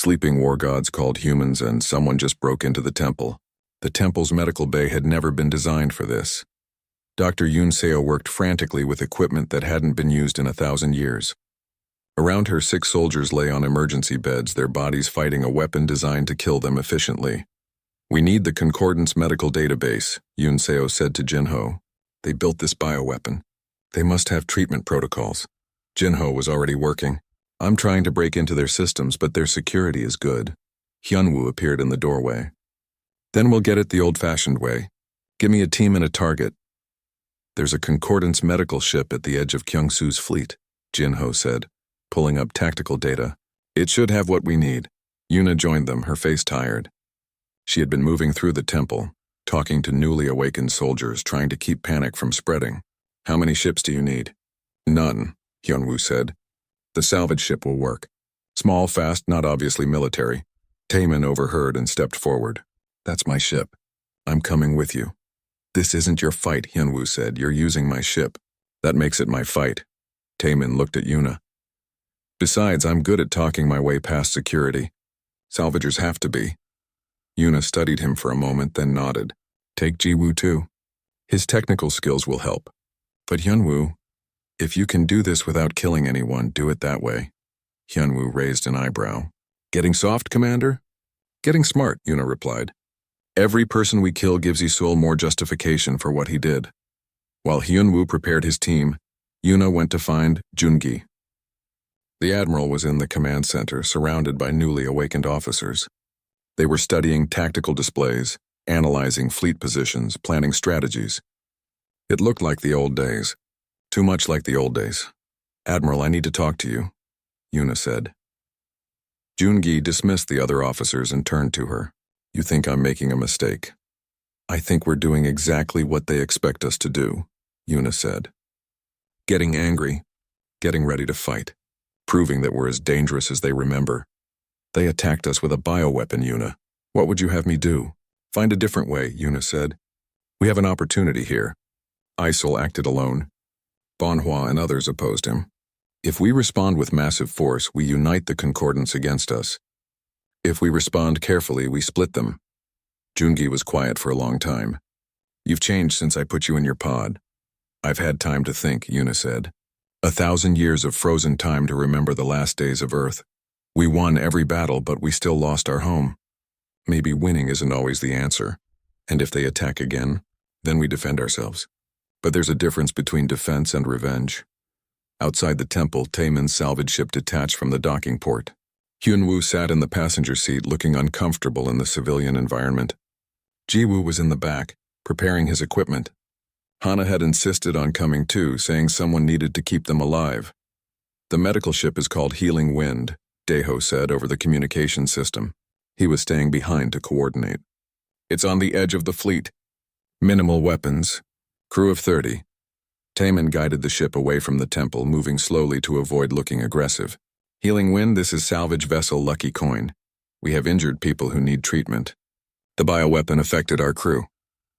Sleeping war gods called humans, and someone just broke into the temple. The temple's medical bay had never been designed for this. Dr. Yoon Seo worked frantically with equipment that hadn't been used in 1,000 years. Around her, 6 soldiers lay on emergency beds, their bodies fighting a weapon designed to kill them efficiently. "We need the Concordance medical database," Yoon Seo said to Jinho. "They built this bioweapon. They must have treatment protocols." Jinho was already working. "I'm trying to break into their systems, but their security is good." Hyunwoo appeared in the doorway. "Then we'll get it the old-fashioned way. Give me a team and a target." "There's a Concordance medical ship at the edge of Kyungsu's fleet," Jinho said, pulling up tactical data. "It should have what we need." Yuna joined them, her face tired. She had been moving through the temple, talking to newly awakened soldiers, trying to keep panic from spreading. "How many ships do you need?" "None," Hyunwoo said. "The salvage ship will work. Small, fast, not obviously military." Taemin overheard and stepped forward. "That's my ship. I'm coming with you." "This isn't your fight," Hyunwoo said. "You're using my ship." "That makes it my fight." Taemin looked at Yuna. "Besides, I'm good at talking my way past security. Salvagers have to be." Yuna studied him for a moment, then nodded. "Take Jiwoo too. His technical skills will help. But Hyunwoo, if you can do this without killing anyone, do it that way." Hyunwoo raised an eyebrow. "Getting soft, Commander?" "Getting smart," Yuna replied. "Every person we kill gives Isul more justification for what he did." While Hyunwoo prepared his team, Yuna went to find Jungi. The Admiral was in the command center, surrounded by newly awakened officers. They were studying tactical displays, analyzing fleet positions, planning strategies. It looked like the old days. Too much like the old days. "Admiral, I need to talk to you," Yuna said. Jungi dismissed the other officers and turned to her. "You think I'm making a mistake?" "I think we're doing exactly what they expect us to do," Yuna said. "Getting angry, getting ready to fight, proving that we're as dangerous as they remember. They attacked us with a bioweapon, Yuna. What would you have me do?" "Find a different way," Yuna said. "We have an opportunity here." Isil acted alone. Bonhua and others opposed him. "If we respond with massive force, we unite the Concordance against us. If we respond carefully, we split them." Jungi was quiet for a long time. "You've changed since I put you in your pod." "I've had time to think," Yuna said. 1,000 years of frozen time to remember the last days of Earth. We won every battle, but we still lost our home. Maybe winning isn't always the answer. And if they attack again, then we defend ourselves. But there's a difference between defense and revenge. Outside the temple, Taemin's salvage ship detached from the docking port. Hyunwoo sat in the passenger seat, looking uncomfortable in the civilian environment. Jiwoo was in the back, preparing his equipment. Hana had insisted on coming too, saying someone needed to keep them alive. "The medical ship is called Healing Wind," Daeho said over the communication system. He was staying behind to coordinate. "It's on the edge of the fleet. Minimal weapons. Crew of 30. Taemin guided the ship away from the temple, moving slowly to avoid looking aggressive. "Healing Wind, this is salvage vessel Lucky Coin. We have injured people who need treatment. The bioweapon affected our crew."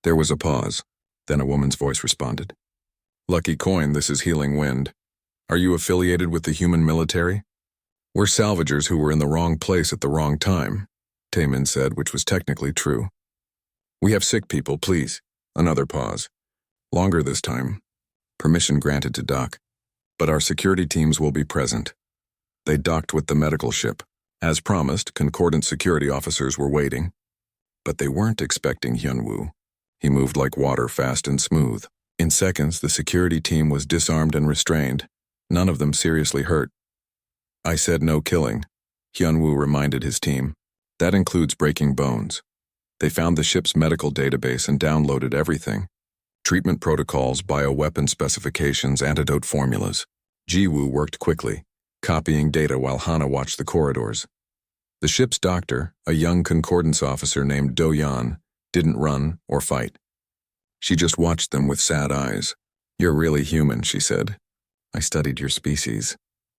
There was a pause. Then a woman's voice responded. "Lucky Coin, this is Healing Wind. Are you affiliated with the human military?" "We're salvagers who were in the wrong place at the wrong time," Taemin said, which was technically true. "We have sick people, please." Another pause. "Longer this time. Permission granted to dock. But our security teams will be present." They docked with the medical ship. As promised, Concordant security officers were waiting. But they weren't expecting Hyunwoo. He moved like water, fast and smooth. In seconds, the security team was disarmed and restrained, none of them seriously hurt. "I said no killing," Hyunwoo reminded his team. "That includes breaking bones." They found the ship's medical database and downloaded everything. Treatment protocols, bioweapon specifications, antidote formulas. Jiwoo worked quickly, copying data while Hana watched the corridors. The ship's doctor, a young Concordance officer named Do-Yan, didn't run or fight. She just watched them with sad eyes. "You're really human," she said. "I studied your species.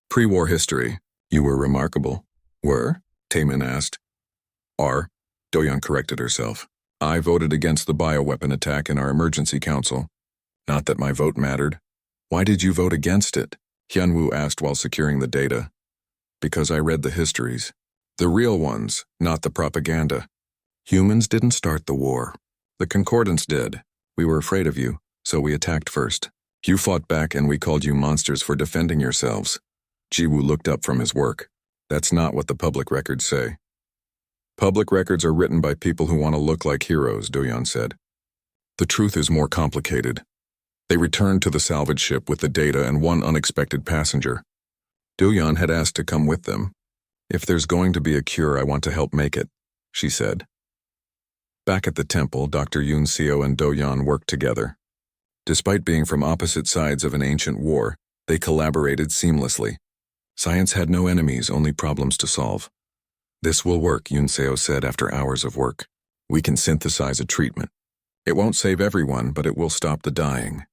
Pre-war history. You were remarkable." "Were?" Taemin asked. "Are," Do-Yan corrected herself. "I voted against the bioweapon attack in our emergency council. Not that my vote mattered." "Why did you vote against it?" Hyunwoo asked while securing the data. "Because I read the histories. The real ones, not the propaganda. Humans didn't start the war. The Concordance did. We were afraid of you, so we attacked first. You fought back and we called you monsters for defending yourselves. Jiwoo looked up from his work. That's not what the public records say. Public records are written by people who want to look like heroes, Do-yeon said. The truth is more complicated. They returned to the salvage ship with the data and one unexpected passenger. Do-yeon had asked to come with them. If there's going to be a cure, I want to help make it, she said. Back at the temple, Dr. Yoon Seo and Do-yeon worked together. Despite being from opposite sides of an ancient war, they collaborated seamlessly. Science had no enemies, only problems to solve. This will work, Yoon Seo said after hours of work. We can synthesize a treatment. It won't save everyone, but it will stop the dying.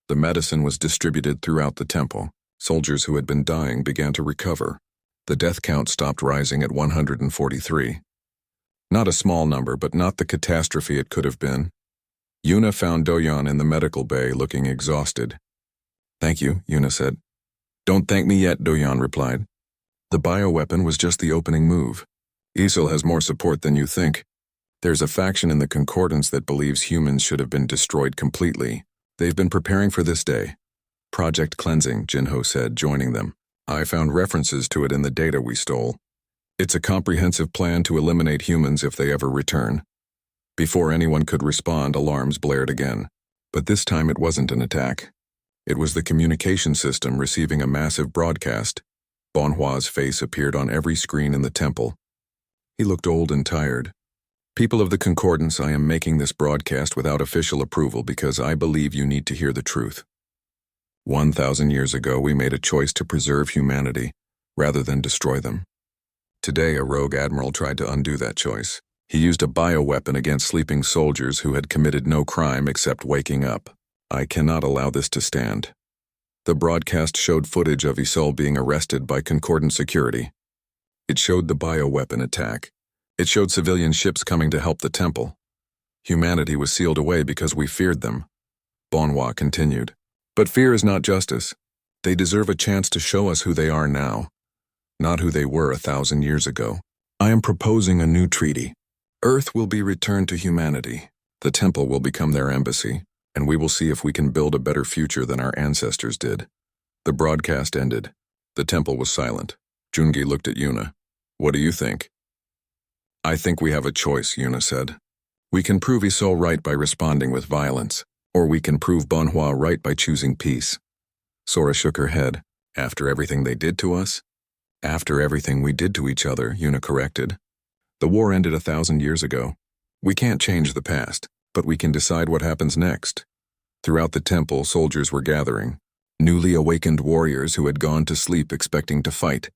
The medicine was distributed throughout the temple. Soldiers who had been dying began to recover. The death count stopped rising at 143. Not a small number, but not the catastrophe it could have been. Yuna found Do-yeon in the medical bay looking exhausted. Thank you, Yuna said. Don't thank me yet, Do-yeon replied. The bioweapon was just the opening move. Isil has more support than you think. There's a faction in the Concordance that believes humans should have been destroyed completely. They've been preparing for this day. Project Cleansing, Jinho said, joining them. I found references to it in the data we stole. It's a comprehensive plan to eliminate humans if they ever return. Before anyone could respond, alarms blared again. But this time it wasn't an attack. It was the communication system receiving a massive broadcast. Bonhua's face appeared on every screen in the temple. He looked old and tired. People of the Concordance, I am making this broadcast without official approval because I believe you need to hear the truth. 1,000 years ago, we made a choice to preserve humanity, rather than destroy them. Today, a rogue admiral tried to undo that choice. He used a bioweapon against sleeping soldiers who had committed no crime except waking up. I cannot allow this to stand. The broadcast showed footage of Isil being arrested by Concordant security. It showed the bioweapon attack. It showed civilian ships coming to help the temple. Humanity was sealed away because we feared them. Bonhua continued. But fear is not justice. They deserve a chance to show us who they are now, not who they were 1,000 years ago. I am proposing a new treaty. Earth will be returned to humanity. The temple will become their embassy, and we will see if we can build a better future than our ancestors did. The broadcast ended. The temple was silent. Jungi looked at Yuna. What do you think? I think we have a choice, Yuna said. We can prove Isil right by responding with violence, or we can prove Bonhua right by choosing peace. Sora shook her head. After everything they did to us? After everything we did to each other, Yuna corrected. The war ended 1,000 years ago. We can't change the past, but we can decide what happens next. Throughout the temple, soldiers were gathering, newly awakened warriors who had gone to sleep expecting to fight.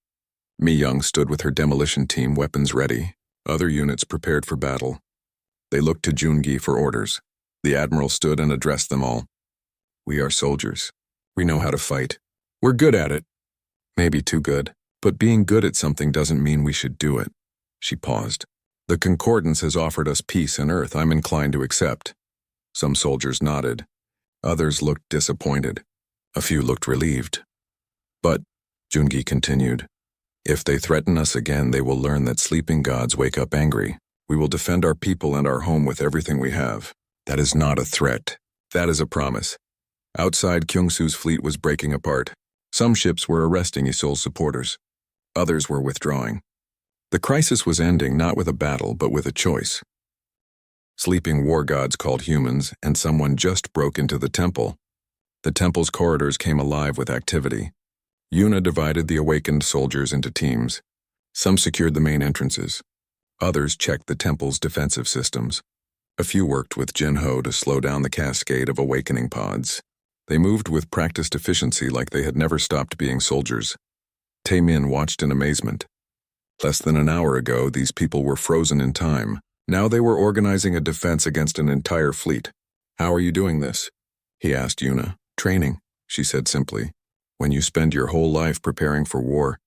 Mi-young stood with her demolition team, weapons ready. Other units prepared for battle. They looked to Jungi for orders. The admiral stood and addressed them all. We are soldiers. We know how to fight. We're good at it. Maybe too good, but being good at something doesn't mean we should do it. She paused. The Concordance has offered us peace and Earth I'm inclined to accept. Some soldiers nodded. Others looked disappointed. A few looked relieved. But, Jungi continued, if they threaten us again, they will learn that sleeping gods wake up angry. We will defend our people and our home with everything we have. That is not a threat. That is a promise. Outside, Kyungsu's fleet was breaking apart. Some ships were arresting Isol's supporters. Others were withdrawing. The crisis was ending not with a battle, but with a choice. Sleeping war gods called humans, and someone just broke into the temple. The temple's corridors came alive with activity. Yuna divided the awakened soldiers into teams. Some secured the main entrances. Others checked the temple's defensive systems. A few worked with Jinho to slow down the cascade of awakening pods. They moved with practiced efficiency like they had never stopped being soldiers. Taemin watched in amazement. Less than an hour ago, these people were frozen in time. Now they were organizing a defense against an entire fleet. How are you doing this? He asked Yuna. Training, she said simply. When you spend your whole life preparing for war,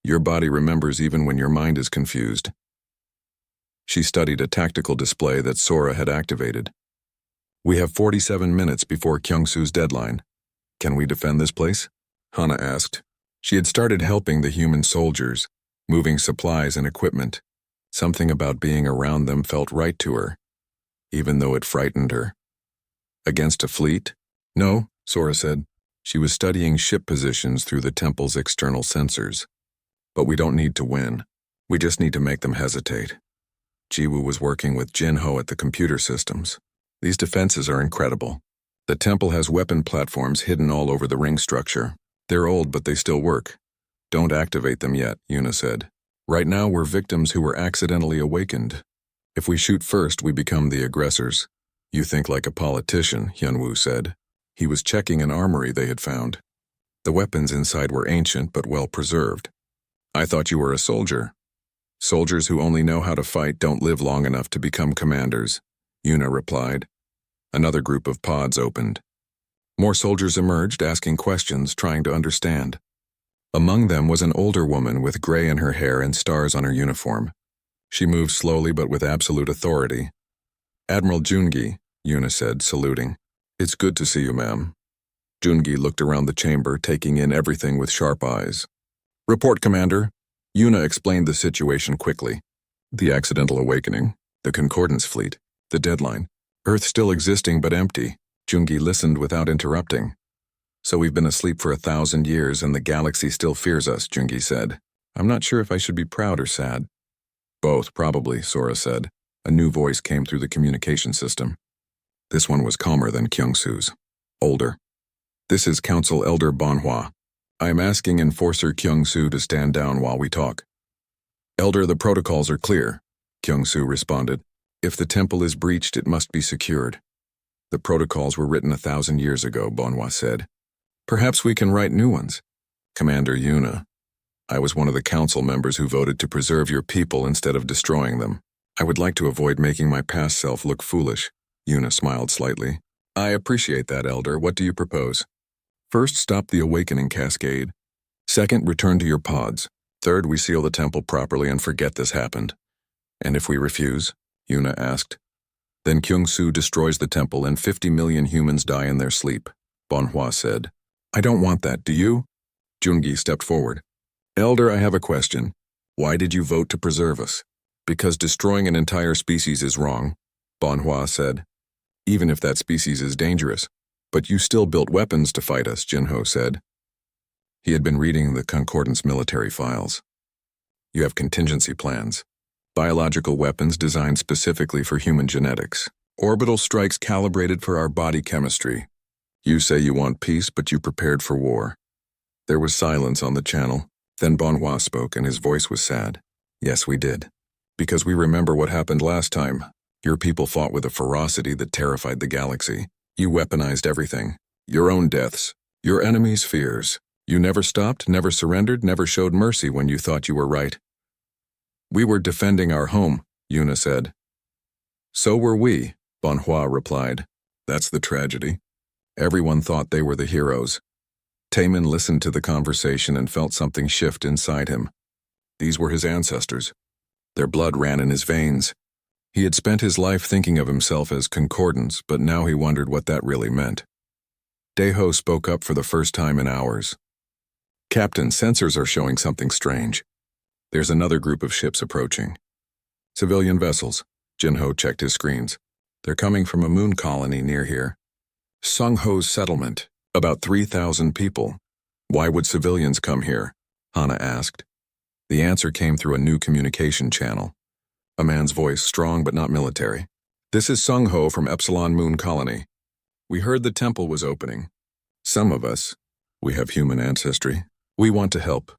your body remembers even when your mind is confused. She studied a tactical display that Sora had activated. We have 47 minutes before Kyungsu's deadline. Can we defend this place? Hana asked. She had started helping the human soldiers. moving supplies and equipment. Something about being around them felt right to her, even though it frightened her. Against a fleet? No, Sora said. She was studying ship positions through the temple's external sensors. But we don't need to win. We just need to make them hesitate. Jiwoo was working with Jinho at the computer systems. These defenses are incredible. The temple has weapon platforms hidden all over the ring structure. They're old, but they still work. Don't activate them yet, Yuna said. Right now we're victims who were accidentally awakened. If we shoot first, we become the aggressors. You think like a politician, Hyunwoo said. He was checking an armory they had found. The weapons inside were ancient but well preserved. I thought you were a soldier. Soldiers who only know how to fight don't live long enough to become commanders, Yuna replied. Another group of pods opened. More soldiers emerged, asking questions, trying to understand. Among them was an older woman with gray in her hair and stars on her uniform. She moved slowly but with absolute authority. Admiral Jungi, Yuna said, saluting. It's good to see you, ma'am. Jungi looked around the chamber, taking in everything with sharp eyes. Report, Commander. Yuna explained the situation quickly. The accidental awakening, the Concordance fleet, the deadline. Earth still existing but empty. Jungi listened without interrupting. So we've been asleep for 1,000 years and the galaxy still fears us, Jungi said. I'm not sure if I should be proud or sad. Both, probably, Sora said. A new voice came through the communication system. This one was calmer than Kyungsu's. Older. This is Council Elder Bonhwa. I am asking Enforcer Kyungsu to stand down while we talk. Elder, the protocols are clear, Kyungsu responded. If the temple is breached, it must be secured. The protocols were written 1,000 years ago, Bonhwa said. Perhaps we can write new ones. Commander Yuna, I was one of the council members who voted to preserve your people instead of destroying them. I would like to avoid making my past self look foolish. Yuna smiled slightly. I appreciate that, Elder. What do you propose? First, stop the awakening cascade. Second, return to your pods. Third, we seal the temple properly and forget this happened. And if we refuse? Yuna asked. Then Kyungsu destroys the temple and 50 million humans die in their sleep, Bonhwa said. I don't want that, do you? Jungi stepped forward. Elder, I have a question. Why did you vote to preserve us? Because destroying an entire species is wrong, Bonhwa said. Even if that species is dangerous. But you still built weapons to fight us, Jinho said. He had been reading the Concordance military files. You have contingency plans. Biological weapons designed specifically for human genetics. Orbital strikes calibrated for our body chemistry. You say you want peace, but you prepared for war. There was silence on the channel. Then Bonhwa spoke, and his voice was sad. Yes, we did. Because we remember what happened last time. Your people fought with a ferocity that terrified the galaxy. You weaponized everything. Your own deaths. Your enemies' fears. You never stopped, never surrendered, never showed mercy when you thought you were right. We were defending our home, Yuna said. So were we, Bonhwa replied. That's the tragedy. Everyone thought they were the heroes. Taemin listened to the conversation and felt something shift inside him. These were his ancestors. Their blood ran in his veins. He had spent his life thinking of himself as Concordance, but now he wondered what that really meant. Daeho spoke up for the first time in hours. Captain, sensors are showing something strange. There's another group of ships approaching. Civilian vessels. Jinho checked his screens. They're coming from a moon colony near here. Sungho's settlement. About 3,000 people. Why would civilians come here? Hana asked. The answer came through a new communication channel. A man's voice, strong but not military. This is Sungho from Epsilon Moon Colony. We heard the temple was opening. Some of us, we have human ancestry. We want to help.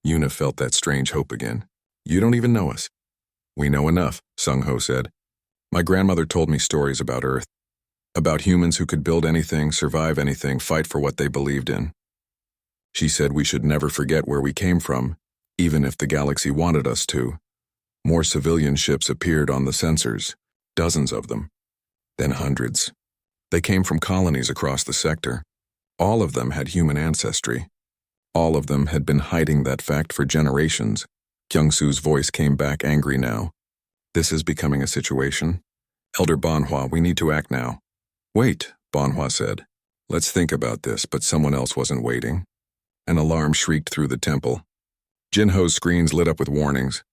Yuna felt that strange hope again. You don't even know us. We know enough, Sungho said. My grandmother told me stories about Earth. About humans who could build anything, survive anything, fight for what they believed in. She said we should never forget where we came from, even if the galaxy wanted us to. More civilian ships appeared on the sensors, dozens of them, then hundreds. They came from colonies across the sector. All of them had human ancestry. All of them had been hiding that fact for generations. Kyungsu's voice came back angry now. This is becoming a situation. Elder Bonhwa, we need to act now. Wait, Bonhwa said. Let's think about this, but someone else wasn't waiting. An alarm shrieked through the temple. Jinho's screens lit up with warnings.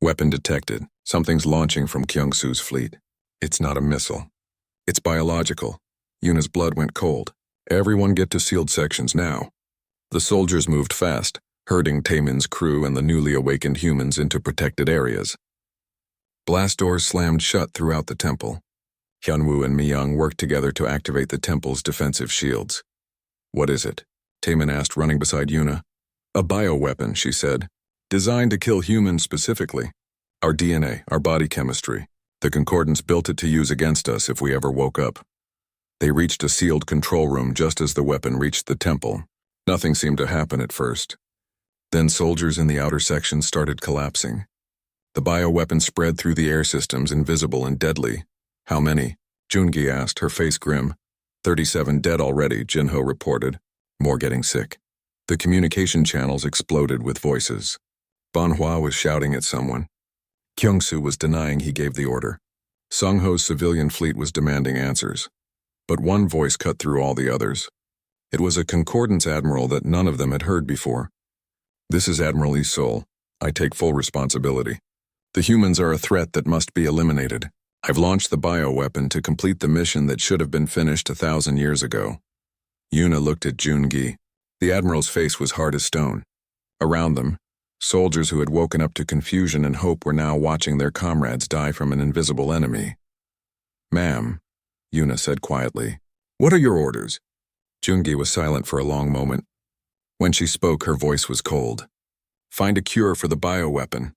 Weapon detected. Something's launching from Kyungsu's fleet. It's not a missile. It's biological. Yuna's blood went cold. Everyone get to sealed sections now. The soldiers moved fast, herding Taemin's crew and the newly awakened humans into protected areas. Blast doors slammed shut throughout the temple. Hyunwoo and Myung worked together to activate the temple's defensive shields. What is it? Taemin asked, running beside Yuna. A bioweapon, she said. Designed to kill humans specifically. Our DNA, our body chemistry. The Concordance built it to use against us if we ever woke up. They reached a sealed control room just as the weapon reached the temple. Nothing seemed to happen at first. Then soldiers in the outer section started collapsing. The bioweapon spread through the air systems, invisible and deadly. How many? Jungi asked, her face grim. 37 dead already, Jinho reported. More getting sick. The communication channels exploded with voices. Banhua was shouting at someone. Kyungsu was denying he gave the order. Sungho's civilian fleet was demanding answers. But one voice cut through all the others. It was a Concordance admiral that none of them had heard before. This is Admiral Isol. I take full responsibility. The humans are a threat that must be eliminated. I've launched the bioweapon to complete the mission that should have been finished 1,000 years ago. Yuna looked at Jungi. The admiral's face was hard as stone. Around them, soldiers who had woken up to confusion and hope were now watching their comrades die from an invisible enemy. Ma'am, Yuna said quietly. What are your orders? Jungi was silent for a long moment. When she spoke, her voice was cold. Find a cure for the bioweapon,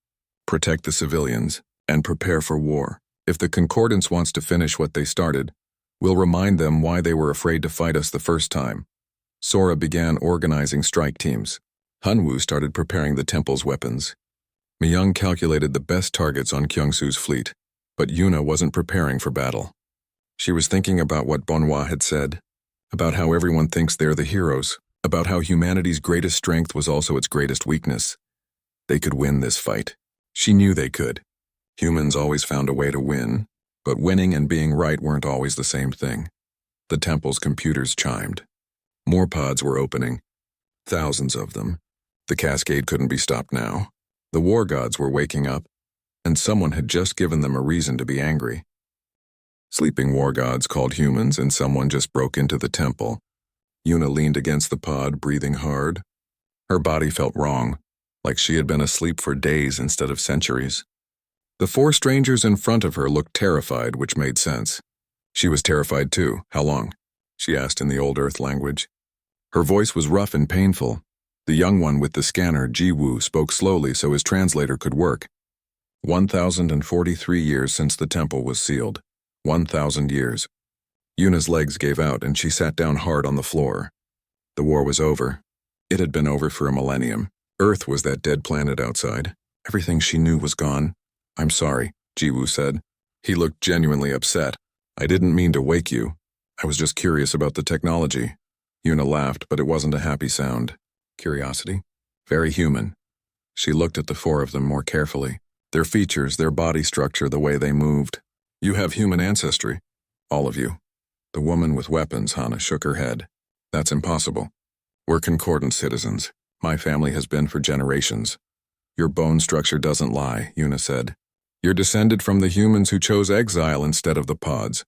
protect the civilians, and prepare for war. If the Concordance wants to finish what they started, we'll remind them why they were afraid to fight us the first time. Sora began organizing strike teams. Hyunwoo started preparing the temple's weapons. Myung calculated the best targets on Kyungsu's fleet, but Yuna wasn't preparing for battle. She was thinking about what Banhua had said, about how everyone thinks they're the heroes, about how humanity's greatest strength was also its greatest weakness. They could win this fight. She knew they could. Humans always found a way to win, but winning and being right weren't always the same thing. The temple's computers chimed. More pods were opening. Thousands of them. The cascade couldn't be stopped now. The war gods were waking up, and someone had just given them a reason to be angry. Sleeping war gods called humans, and someone just broke into the temple. Yuna leaned against the pod, breathing hard. Her body felt wrong, like she had been asleep for days instead of centuries. The four strangers in front of her looked terrified, which made sense. She was terrified too. How long? She asked in the old Earth language. Her voice was rough and painful. The young one with the scanner, Jiwoo, spoke slowly so his translator could work. 1,043 years since the temple was sealed. 1,000 years. Yuna's legs gave out and she sat down hard on the floor. The war was over. It had been over for a millennium. Earth was that dead planet outside. Everything she knew was gone. I'm sorry, Jiwoo said. He looked genuinely upset. I didn't mean to wake you. I was just curious about the technology. Yuna laughed, but it wasn't a happy sound. Curiosity? Very human. She looked at the four of them more carefully. Their features, their body structure, the way they moved. You have human ancestry. All of you. The woman with weapons, Hana, shook her head. That's impossible. We're Concordant citizens. My family has been for generations. Your bone structure doesn't lie, Yuna said. You're descended from the humans who chose exile instead of the pods.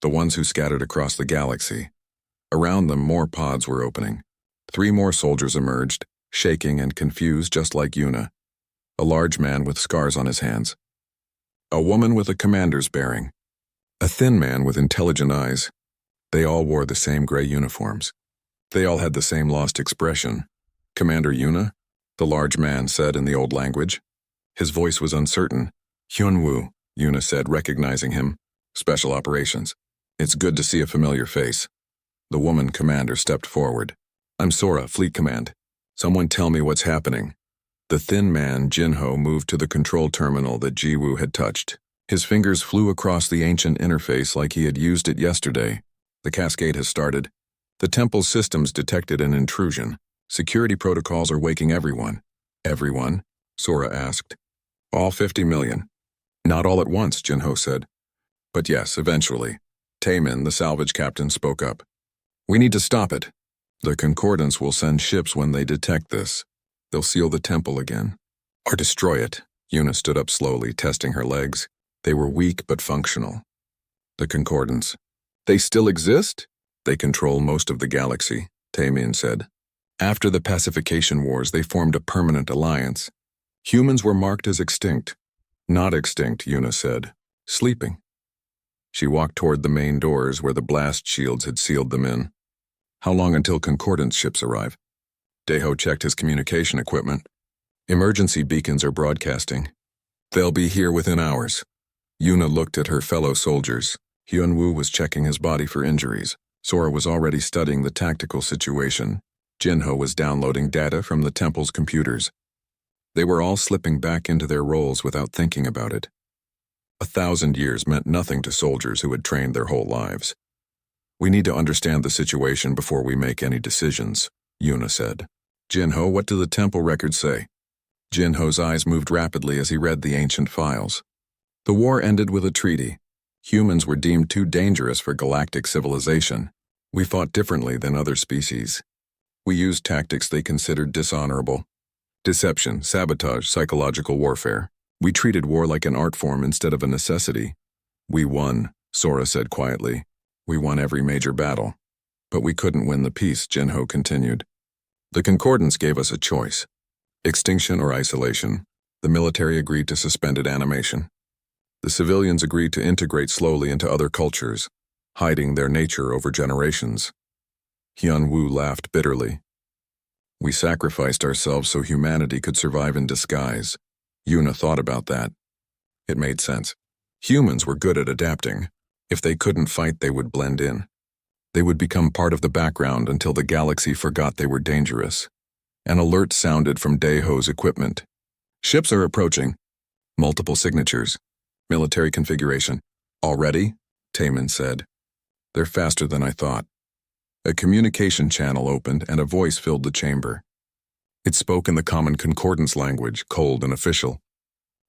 The ones who scattered across the galaxy. Around them, more pods were opening. 3 more soldiers emerged, shaking and confused just like Yuna. A large man with scars on his hands. A woman with a commander's bearing. A thin man with intelligent eyes. They all wore the same gray uniforms. They all had the same lost expression. Commander Yuna? The large man said in the old language. His voice was uncertain. Hyunwoo, Yuna said, recognizing him. Special operations. It's good to see a familiar face. The woman commander stepped forward. I'm Sora, Fleet Command. Someone tell me what's happening. The thin man, Jinho, moved to the control terminal that Jiwoo had touched. His fingers flew across the ancient interface like he had used it yesterday. The cascade has started. The temple's systems detected an intrusion. Security protocols are waking everyone. Everyone? Sora asked. All 50 million. Not all at once, Jinho said. But yes, eventually. Taemin, the salvage captain, spoke up. We need to stop it. The Concordance will send ships when they detect this. They'll seal the temple again. Or destroy it. Una stood up slowly, testing her legs. They were weak but functional. The Concordance. They still exist? They control most of the galaxy, Tamian said. After the pacification wars, they formed a permanent alliance. Humans were marked as extinct. Not extinct, Una said. Sleeping. She walked toward the main doors where the blast shields had sealed them in. How long until Concordance ships arrive? Deho checked his communication equipment. Emergency beacons are broadcasting. They'll be here within hours. Una looked at her fellow soldiers. Hyunwoo was checking his body for injuries. Sora was already studying the tactical situation. Jinho was downloading data from the temple's computers. They were all slipping back into their roles without thinking about it. 1,000 years meant nothing to soldiers who had trained their whole lives. We need to understand the situation before we make any decisions, Una said. Jinho, what do the temple records say? Jinho's eyes moved rapidly as he read the ancient files. The war ended with a treaty. Humans were deemed too dangerous for galactic civilization. We fought differently than other species. We used tactics they considered dishonorable. Deception, sabotage, psychological warfare. We treated war like an art form instead of a necessity. We won, Sora said quietly. We won every major battle. But we couldn't win the peace, Jinho continued. The Concordance gave us a choice. Extinction or isolation. The military agreed to suspended animation. The civilians agreed to integrate slowly into other cultures, hiding their nature over generations. Hyunwoo laughed bitterly. We sacrificed ourselves so humanity could survive in disguise. Una thought about that. It made sense. Humans were good at adapting. If they couldn't fight, they would blend in. They would become part of the background until the galaxy forgot they were dangerous. An alert sounded from Deho's equipment. Ships are approaching. Multiple signatures. Military configuration. Already? Taman said. They're faster than I thought. A communication channel opened and a voice filled the chamber. It spoke in the common Concordance language, cold and official.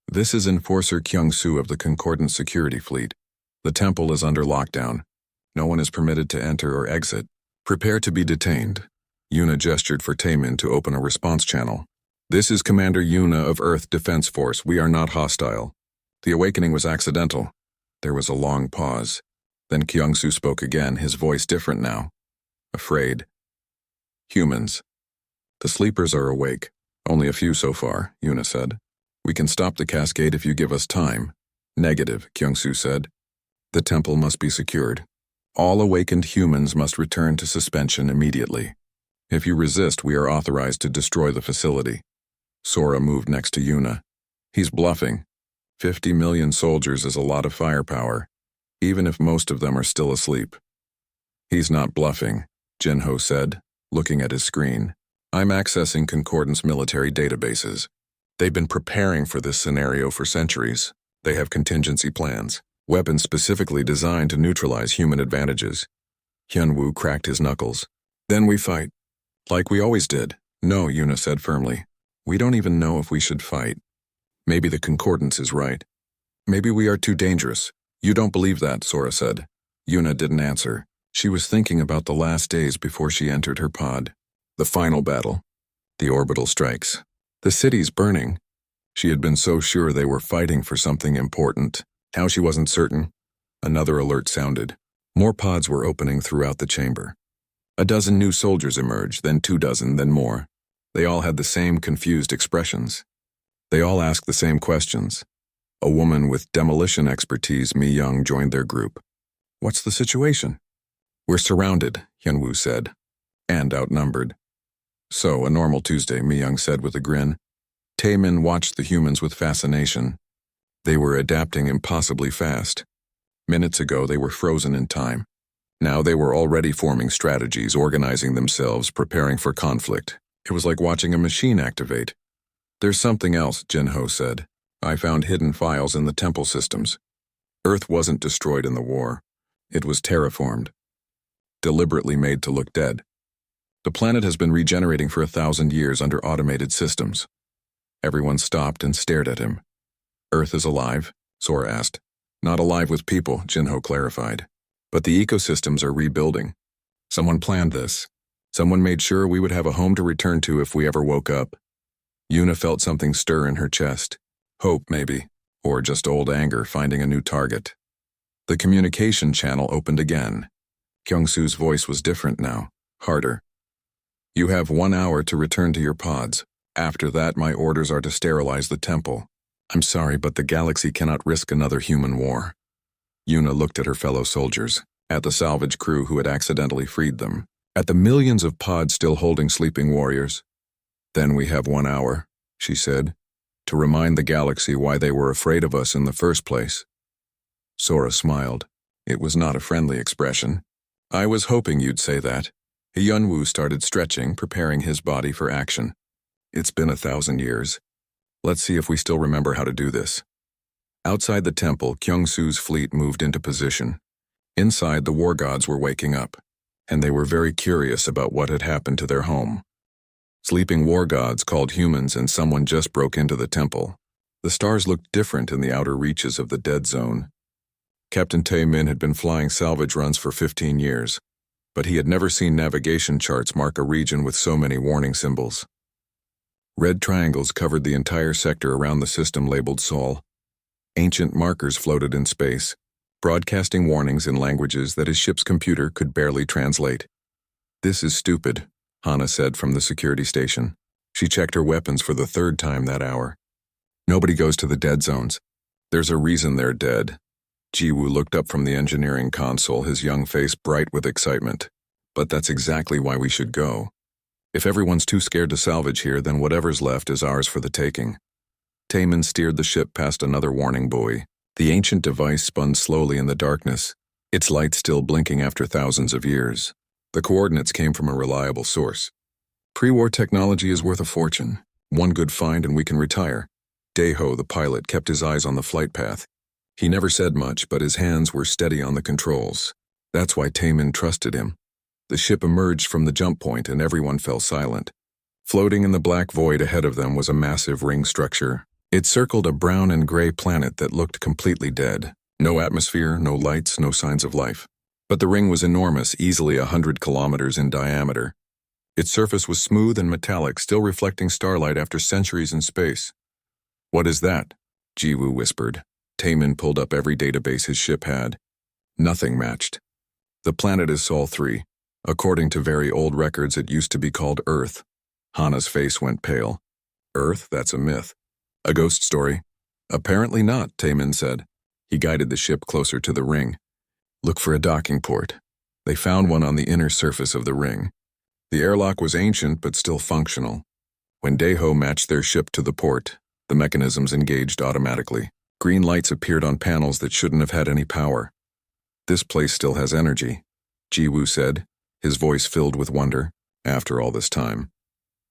This is Enforcer Kyung-soo of the Concordance Security Fleet. The temple is under lockdown. No one is permitted to enter or exit. Prepare to be detained. Una gestured for Taman to open a response channel. This is Commander Una of Earth Defense Force. We are not hostile. The awakening was accidental. There was a long pause. Then Kyung-soo spoke again, his voice different now. Afraid. Humans. The sleepers are awake. Only a few so far, Una said. We can stop the cascade if you give us time. Negative, Kyung-soo said. The temple must be secured. All awakened humans must return to suspension immediately. If you resist, we are authorized to destroy the facility. Sora moved next to Una. He's bluffing. 50 million soldiers is a lot of firepower, even if most of them are still asleep. He's not bluffing, Jinho said, looking at his screen. I'm accessing Concordance military databases. They've been preparing for this scenario for centuries. They have contingency plans, weapons specifically designed to neutralize human advantages. Hyunwoo cracked his knuckles. Then we fight. Like we always did. No, Una said firmly. We don't even know if we should fight. Maybe the Concordance is right. Maybe we are too dangerous. You don't believe that, Sora said. Una didn't answer. She was thinking about the last days before she entered her pod. The final battle. The orbital strikes. The city's burning. She had been so sure they were fighting for something important. Now she wasn't certain. Another alert sounded. More pods were opening throughout the chamber. A dozen new soldiers emerged, then 24, then more. They all had the same confused expressions. They all asked the same questions. A woman with demolition expertise, Mi Young, joined their group. What's the situation? We're surrounded, Hyunwoo said, and outnumbered. So, a normal Tuesday, Mi Young said with a grin. Taemin watched the humans with fascination. They were adapting impossibly fast. Minutes ago, they were frozen in time. Now they were already forming strategies, organizing themselves, preparing for conflict. It was like watching a machine activate. There's something else, Jinho said. I found hidden files in the temple systems. Earth wasn't destroyed in the war. It was terraformed. Deliberately made to look dead. The planet has been regenerating for 1,000 years under automated systems. Everyone stopped and stared at him. Earth is alive? Sora asked. Not alive with people, Jinho clarified. But the ecosystems are rebuilding. Someone planned this. Someone made sure we would have a home to return to if we ever woke up. Yuna felt something stir in her chest. Hope, maybe, or just old anger finding a new target. The communication channel opened again. Kyungsu's voice was different now, harder. You have 1 hour to return to your pods. After that, my orders are to sterilize the temple. I'm sorry, but the galaxy cannot risk another human war. Yuna looked at her fellow soldiers, at the salvage crew who had accidentally freed them, at the millions of pods still holding sleeping warriors. Then we have 1 hour, she said, to remind the galaxy why they were afraid of us in the first place. Sora smiled. It was not a friendly expression. I was hoping you'd say that. Yunwoo started stretching, preparing his body for action. It's been 1,000 years. Let's see if we still remember how to do this. Outside the temple, Kyungsu's fleet moved into position. Inside, the war gods were waking up, and they were very curious about what had happened to their home. Sleeping war gods called humans, and someone just broke into the temple. The stars looked different in the outer reaches of the dead zone. Captain Tae-min had been flying salvage runs for 15 years, but he had never seen navigation charts mark a region with so many warning symbols. Red triangles covered the entire sector around the system labeled Sol. Ancient markers floated in space, broadcasting warnings in languages that his ship's computer could barely translate. This is stupid, Hana said from the security station. She checked her weapons for the 3rd time that hour. Nobody goes to the dead zones. There's a reason they're dead. Jiwoo looked up from the engineering console, his young face bright with excitement. But that's exactly why we should go. If everyone's too scared to salvage here, then whatever's left is ours for the taking. Taemin steered the ship past another warning buoy. The ancient device spun slowly in the darkness, its light still blinking after thousands of years. The coordinates came from a reliable source. Pre-war technology is worth a fortune. One good find and we can retire. Daeho, the pilot, kept his eyes on the flight path. He never said much, but his hands were steady on the controls. That's why Taemin trusted him. The ship emerged from the jump point and everyone fell silent. Floating in the black void ahead of them was a massive ring structure. It circled a brown and gray planet that looked completely dead. No atmosphere, no lights, no signs of life. But the ring was enormous, easily 100 kilometers in diameter. Its surface was smooth and metallic, still reflecting starlight after centuries in space. What is that? Jiwoo whispered. Taemin pulled up every database his ship had. Nothing matched. The planet is Sol 3. According to very old records, it used to be called Earth. Hana's face went pale. Earth? That's a myth. A ghost story? Apparently not, Taemin said. He guided the ship closer to the ring. Look for a docking port. They found one on the inner surface of the ring. The airlock was ancient but still functional. When Daeho matched their ship to the port, the mechanisms engaged automatically. Green lights appeared on panels that shouldn't have had any power. This place still has energy, Jiwoo said, his voice filled with wonder, after all this time.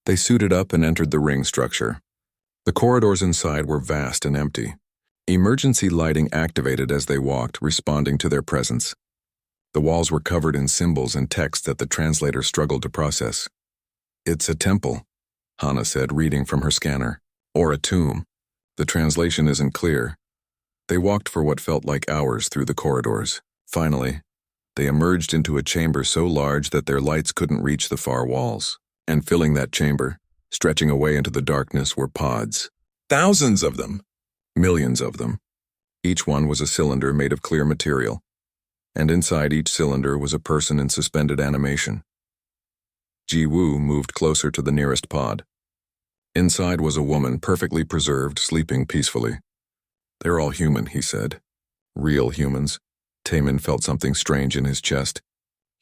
They suited up and entered the ring structure. The corridors inside were vast and empty. Emergency lighting activated as they walked, responding to their presence. The walls were covered in symbols and text that the translator struggled to process. It's a temple, Hana said, reading from her scanner. Or a tomb. The translation isn't clear. They walked for what felt like hours through the corridors. Finally, they emerged into a chamber so large that their lights couldn't reach the far walls. And filling that chamber, stretching away into the darkness, were pods. Thousands of them. Millions of them. Each one was a cylinder made of clear material. And inside each cylinder was a person in suspended animation. Jiwoo moved closer to the nearest pod. Inside was a woman, perfectly preserved, sleeping peacefully. They're all human, he said. Real humans. Taemin felt something strange in his chest.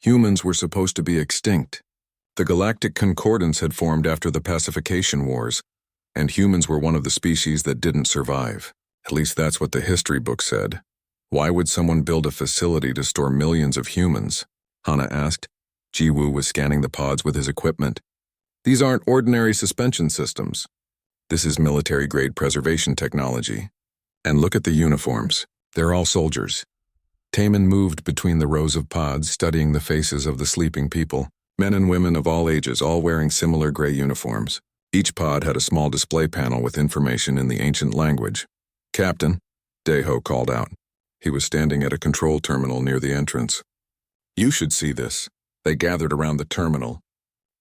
Humans were supposed to be extinct. The Galactic Concordance had formed after the Pacification Wars, and humans were one of the species that didn't survive. At least that's what the history book said. Why would someone build a facility to store millions of humans? Hana asked. Jiwoo was scanning the pods with his equipment. These aren't ordinary suspension systems. This is military-grade preservation technology. And look at the uniforms. They're all soldiers. Taemin moved between the rows of pods, studying the faces of the sleeping people. Men and women of all ages, all wearing similar gray uniforms. Each pod had a small display panel with information in the ancient language. Captain, Daeho called out. He was standing at a control terminal near the entrance. You should see this. They gathered around the terminal.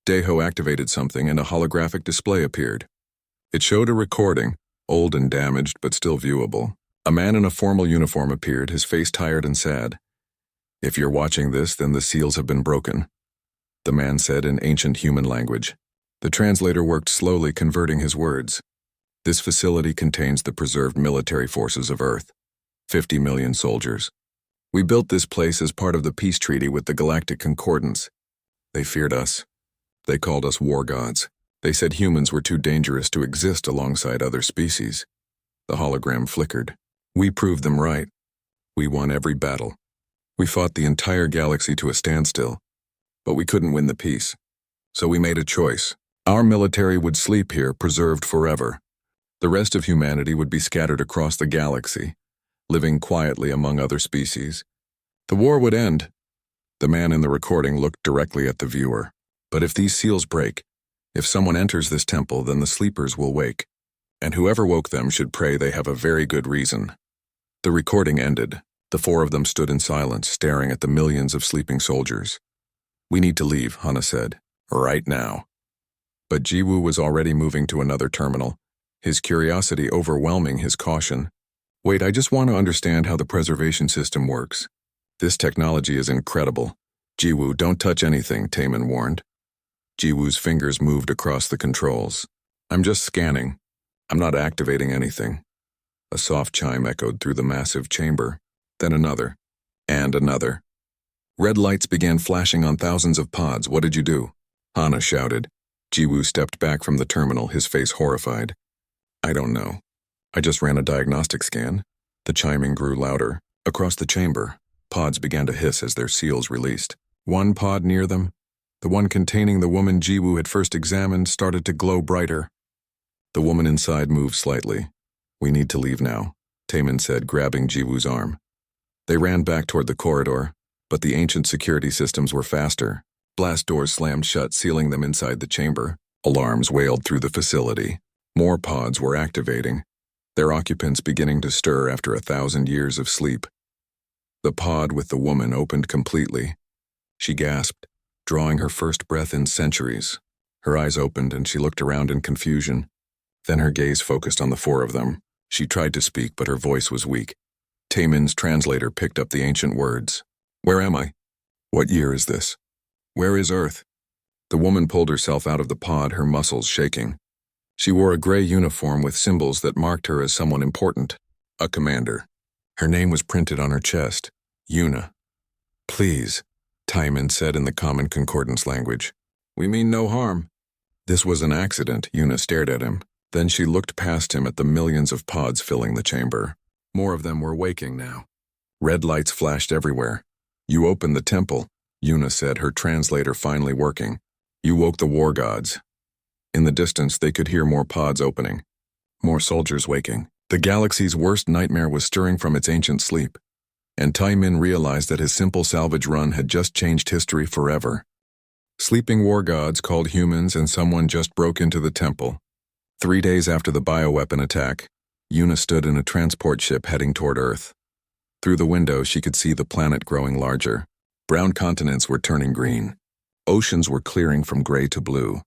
Daeho activated something and a holographic display appeared. It showed a recording, old and damaged but still viewable. A man in a formal uniform appeared, his face tired and sad. "If you're watching this, then the seals have been broken," the man said in ancient human language. The translator worked slowly, converting his words. "This facility contains the preserved military forces of Earth. 50 million soldiers. We built this place as part of the peace treaty with the Galactic Concordance. They feared us. They called us war gods. They said humans were too dangerous to exist alongside other species." The hologram flickered. "We proved them right. We won every battle. We fought the entire galaxy to a standstill. But we couldn't win the peace. So we made a choice. Our military would sleep here, preserved forever. The rest of humanity would be scattered across the galaxy, living quietly among other species. The war would end." The man in the recording looked directly at the viewer. "But if these seals break, if someone enters this temple, then the sleepers will wake. And whoever woke them should pray they have a very good reason." The recording ended. The four of them stood in silence, staring at the millions of sleeping soldiers. "We need to leave," Hana said. "Right now." But Jiwoo was already moving to another terminal, his curiosity overwhelming his caution. "Wait, I just want to understand how the preservation system works. This technology is incredible." "Jiwoo, don't touch anything," Taemin warned. Jiwoo's fingers moved across the controls. "I'm just scanning. I'm not activating anything." A soft chime echoed through the massive chamber, then another, and another. Red lights began flashing on thousands of pods. "What did you do?" Hana shouted. Jiwoo stepped back from the terminal, his face horrified. "I don't know. I just ran a diagnostic scan." The chiming grew louder. Across the chamber, pods began to hiss as their seals released. One pod near them, the one containing the woman Jiwoo had first examined, started to glow brighter. The woman inside moved slightly. "We need to leave now," Taemin said, grabbing Jiwoo's arm. They ran back toward the corridor, but the ancient security systems were faster. Blast doors slammed shut, sealing them inside the chamber. Alarms wailed through the facility. More pods were activating, their occupants beginning to stir after 1,000 years of sleep. The pod with the woman opened completely. She gasped, drawing her first breath in centuries. Her eyes opened and she looked around in confusion. Then her gaze focused on the four of them. She tried to speak, but her voice was weak. Taemin's translator picked up the ancient words. "Where am I? What year is this? Where is Earth?" The woman pulled herself out of the pod, her muscles shaking. She wore a gray uniform with symbols that marked her as someone important, a commander. Her name was printed on her chest, Yuna. "Please," Taemin said in the common concordance language. "We mean no harm." "This was an accident." Yuna stared at him. Then she looked past him at the millions of pods filling the chamber. More of them were waking now. Red lights flashed everywhere. "You opened the temple," Yuna said, her translator finally working. "You woke the war gods." In the distance, they could hear more pods opening. More soldiers waking. The galaxy's worst nightmare was stirring from its ancient sleep. And Taemin realized that his simple salvage run had just changed history forever. Sleeping war gods called humans, and someone just broke into the temple. 3 days after the bioweapon attack, Yuna stood in a transport ship heading toward Earth. Through the window, she could see the planet growing larger. Brown continents were turning green. Oceans were clearing from gray to blue.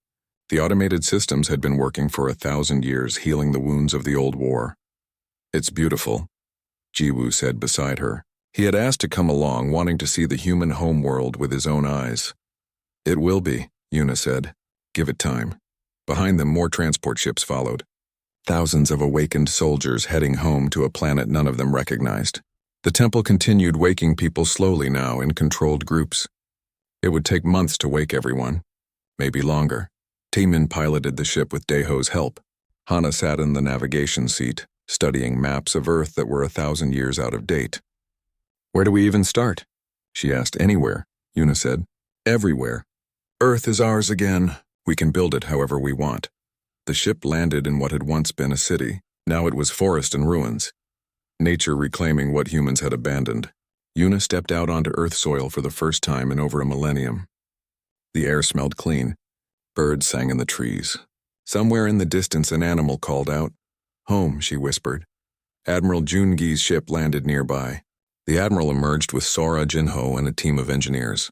The automated systems had been working for 1,000 years, healing the wounds of the old war. "It's beautiful," Jiwoo said beside her. He had asked to come along, wanting to see the human homeworld with his own eyes. "It will be," Yuna said. "Give it time." Behind them, more transport ships followed. Thousands of awakened soldiers heading home to a planet none of them recognized. The temple continued waking people slowly now in controlled groups. It would take months to wake everyone, maybe longer. Taemin piloted the ship with Daeho's help. Hana sat in the navigation seat, studying maps of Earth that were 1,000 years out of date. "Where do we even start?" she asked. "Anywhere," Yuna said. "Everywhere. Earth is ours again. We can build it however we want." The ship landed in what had once been a city. Now it was forest and ruins. Nature reclaiming what humans had abandoned. Yuna stepped out onto Earth soil for the first time in over a millennium. The air smelled clean. Birds sang in the trees. Somewhere in the distance, an animal called out. "Home," she whispered. Admiral Jungi's ship landed nearby. The admiral emerged with Sora, Jinho, and a team of engineers.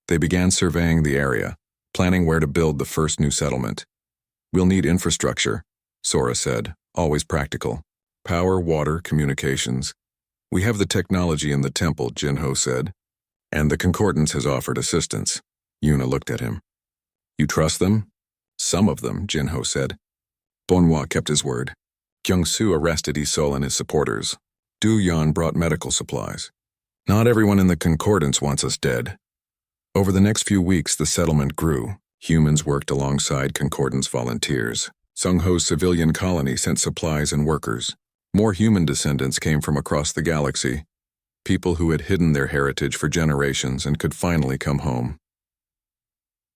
They began surveying the area, planning where to build the first new settlement. "We'll need infrastructure," Sora said, always practical. Power, water, communications. We have the technology in the temple, Jinho said. And the Concordance has offered assistance. Yuna looked at him. You trust them? Some of them, Jinho said. Bonhua kept his word. Kyung-Soo arrested Isol and his supporters. Du Yan brought medical supplies. Not everyone in the Concordance wants us dead. Over the next few weeks, the settlement grew. Humans worked alongside Concordance volunteers. Sung-Ho's civilian colony sent supplies and workers. More human descendants came from across the galaxy. People who had hidden their heritage for generations and could finally come home.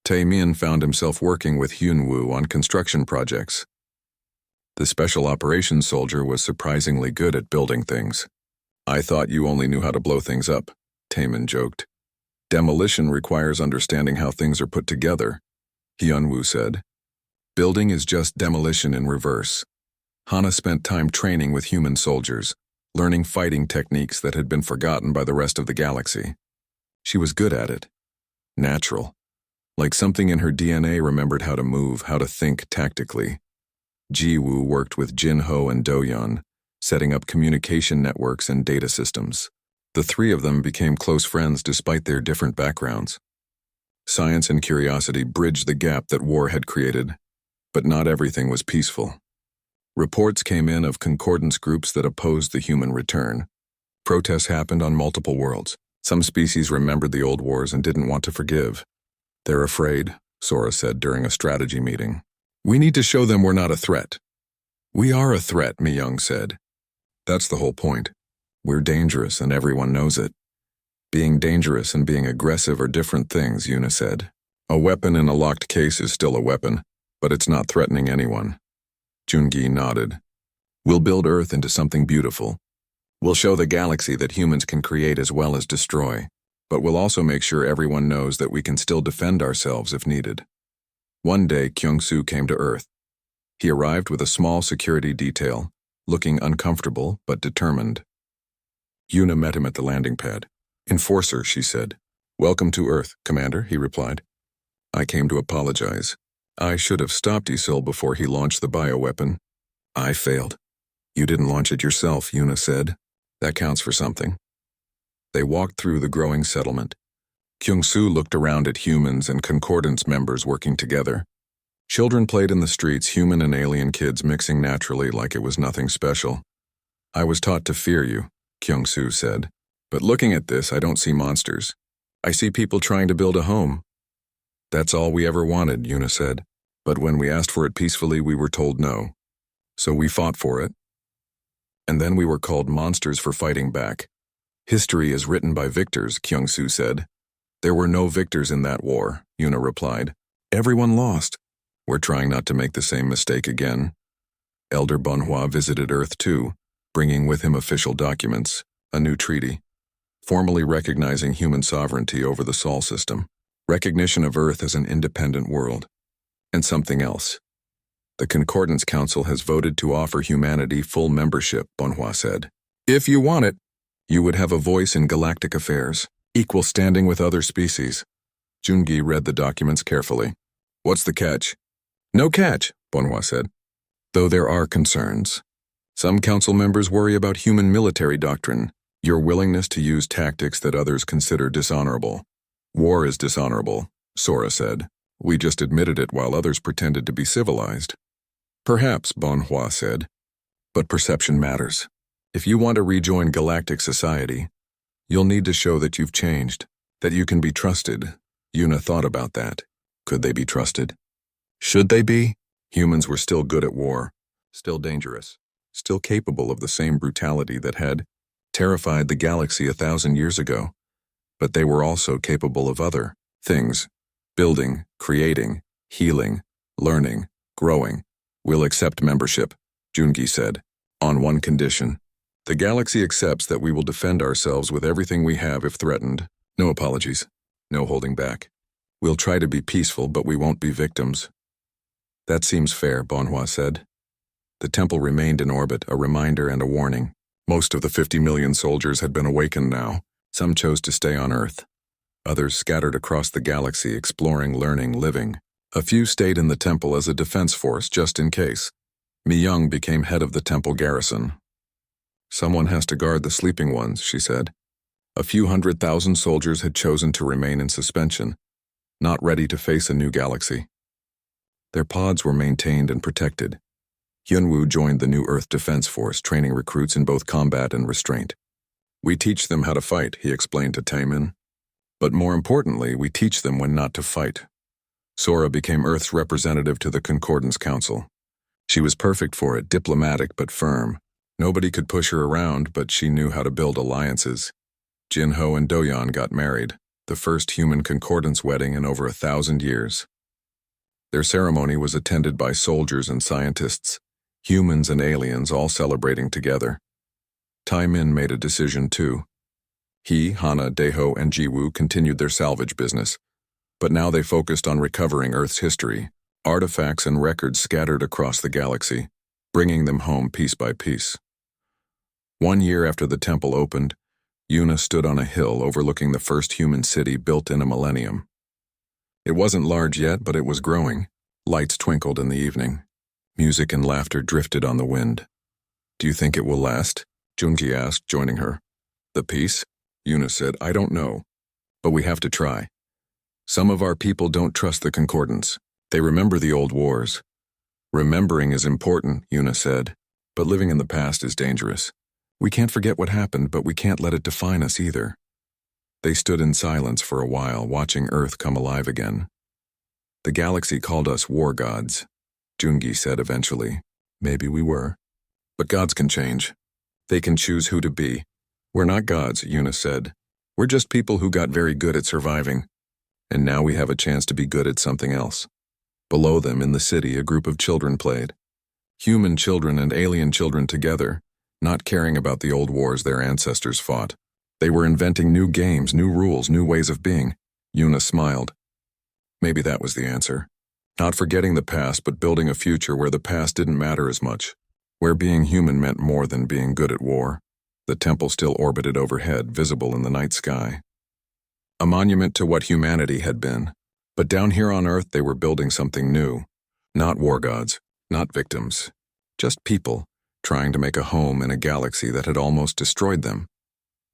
Tae-min found himself working with Hyun-woo on construction projects. The special operations soldier was surprisingly good at building things. I thought you only knew how to blow things up, Tae-min joked. Demolition requires understanding how things are put together, Hyun-woo said. Building is just demolition in reverse. Hana spent time training with human soldiers, learning fighting techniques that had been forgotten by the rest of the galaxy. She was good at it. Natural. Like something in her DNA remembered how to move, how to think tactically. Ji-woo worked with Jin-ho and Do-yeon, setting up communication networks and data systems. The three of them became close friends despite their different backgrounds. Science and curiosity bridged the gap that war had created, but not everything was peaceful. Reports came in of concordance groups that opposed the human return. Protests happened on multiple worlds. Some species remembered the old wars and didn't want to forgive. They're afraid, Sora said during a strategy meeting. We need to show them we're not a threat. We are a threat, Mi-young said. That's the whole point. We're dangerous and everyone knows it. Being dangerous and being aggressive are different things, Yuna said. A weapon in a locked case is still a weapon, but it's not threatening anyone. Jungi nodded. We'll build Earth into something beautiful. We'll show the galaxy that humans can create as well as destroy, but we'll also make sure everyone knows that we can still defend ourselves if needed. One day, Kyung-Soo came to Earth. He arrived with a small security detail, looking uncomfortable but determined. Yuna met him at the landing pad. Enforcer, she said. Welcome to Earth, Commander, he replied. I came to apologize. I should have stopped Isol before he launched the bioweapon. I failed. You didn't launch it yourself, Yuna said. That counts for something. They walked through the growing settlement. Kyung-Soo looked around at humans and Concordance members working together. Children played in the streets, human and alien kids mixing naturally like it was nothing special. I was taught to fear you, Kyung-Soo said. But looking at this, I don't see monsters. I see people trying to build a home. That's all we ever wanted, Yuna said. But when we asked for it peacefully, we were told no. So we fought for it. And then we were called monsters for fighting back. History is written by victors, Kyung-Soo said. There were no victors in that war, Yuna replied. Everyone lost. We're trying not to make the same mistake again. Elder Bonhua visited Earth too, bringing with him official documents, a new treaty, formally recognizing human sovereignty over the Sol system, recognition of Earth as an independent world, and something else. The Concordance Council has voted to offer humanity full membership, Bonhua said. If you want it, you would have a voice in galactic affairs, equal standing with other species. Jungi read the documents carefully. What's the catch? No catch, Bonhua said. Though there are concerns. Some council members worry about human military doctrine, your willingness to use tactics that others consider dishonorable. War is dishonorable, Sora said. We just admitted it while others pretended to be civilized. Perhaps, Bonhua said. But perception matters. If you want to rejoin galactic society, you'll need to show that you've changed, that you can be trusted. Yuna thought about that. Could they be trusted? Should they be? Humans were still good at war, still dangerous, still capable of the same brutality that had terrified the galaxy 1,000 years ago. But they were also capable of other things, building, creating, healing, learning, growing. We'll accept membership, Jungi said, on one condition. The galaxy accepts that we will defend ourselves with everything we have if threatened. No apologies, no holding back. We'll try to be peaceful, but we won't be victims. That seems fair, Bonhua said. The temple remained in orbit, a reminder and a warning. Most of the 50 million soldiers had been awakened now. Some chose to stay on Earth. Others scattered across the galaxy, exploring, learning, living. A few stayed in the temple as a defense force just in case. Mi Young became head of the temple garrison. Someone has to guard the sleeping ones, she said. A few 100,000 soldiers had chosen to remain in suspension, not ready to face a new galaxy. Their pods were maintained and protected. Hyunwoo joined the new Earth Defense Force, training recruits in both combat and restraint. We teach them how to fight, he explained to Taemin. But more importantly, we teach them when not to fight. Sora became Earth's representative to the Concordance Council. She was perfect for it, diplomatic but firm. Nobody could push her around, but she knew how to build alliances. Jinho and Doyeon got married, the first human concordance wedding in over 1,000 years. Their ceremony was attended by soldiers and scientists, humans and aliens all celebrating together. Taemin made a decision too. He, Hana, Daeho, and Jiwoo continued their salvage business, but now they focused on recovering Earth's history, artifacts and records scattered across the galaxy, bringing them home piece by piece. 1 year after the temple opened, Yuna stood on a hill overlooking the first human city built in a millennium. It wasn't large yet, but it was growing. Lights twinkled in the evening. Music and laughter drifted on the wind. Do you think it will last? Jungi asked, joining her. The peace? Yuna said, I don't know, but we have to try. Some of our people don't trust the Concordance. They remember the old wars. Remembering is important, Yuna said, but living in the past is dangerous. We can't forget what happened, but we can't let it define us either. They stood in silence for a while, watching Earth come alive again. The galaxy called us war gods, Jungi said eventually. Maybe we were. But gods can change. They can choose who to be. We're not gods, Yuna said. We're just people who got very good at surviving. And now we have a chance to be good at something else. Below them, in the city, a group of children played. Human children and alien children together, not caring about the old wars their ancestors fought. They were inventing new games, new rules, new ways of being. Yuna smiled. Maybe that was the answer. Not forgetting the past, but building a future where the past didn't matter as much, where being human meant more than being good at war. The temple still orbited overhead, visible in the night sky. A monument to what humanity had been. But down here on Earth, they were building something new. Not war gods, not victims. Just people, trying to make a home in a galaxy that had almost destroyed them.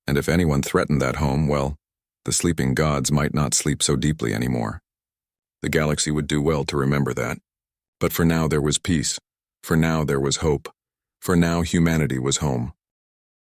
And if anyone threatened that home, well, the sleeping gods might not sleep so deeply anymore. The galaxy would do well to remember that. But for now there was peace. For now there was hope. For now humanity was home.